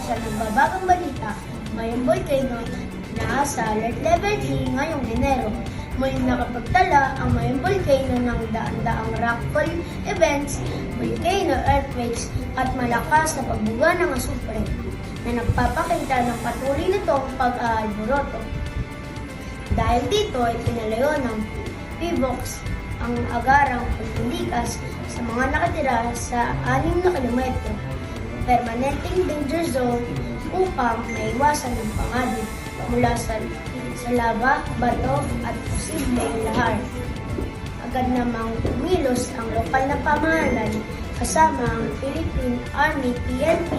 Sa nagbabagang balita, may volcano na sa alert level 3 ngayong Enero. Muling nakapagtala ang may volcano ng daan-daang rockfall events, volcano earthquakes at malakas na pagbuga ng asupre na nagpapakita ng patuloy nitong pag-aalboroto. Dahil dito ay pinalayo ng PHIVOLCS ang agarang pagtilikas sa mga nakatira sa 6 na kilometro, permanenteng danger zone upang maiwasan ang panganib mula sa lava, bato at posibleng lahar. Agad namang kumilos ang lokal na pamahalaan kasama ang Philippine Army, PNP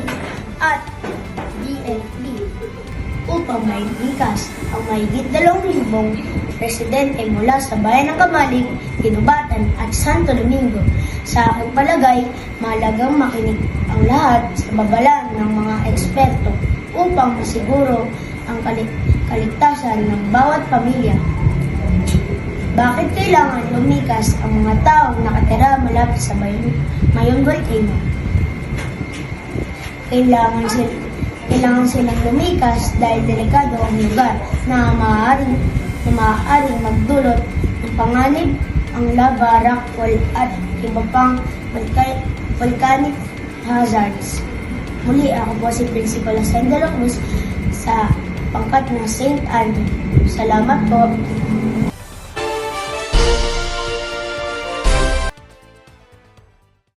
at DNP upang mailigtas ang mahigit 2,000 residente mula sa bayan ng Kamalig, Tinubatan at Santo Domingo. Sa aking palagay, mahalagang makinig ang lahat sa babala ng mga eksperto upang masiguro ang kaligtasan ng bawat pamilya. Bakit kailangan lumikas ang mga taong nakatira malapit sa Mayon Volcano? Kailangan silang lumikas dahil delikado ang lugar na maaaring magdulot ng panganib ang lava, rockfall at iba pang volcanic hazards. Muli, ako po si Principal Ascend de la Cruz sa pangkat ng St. Andrew. Salamat po.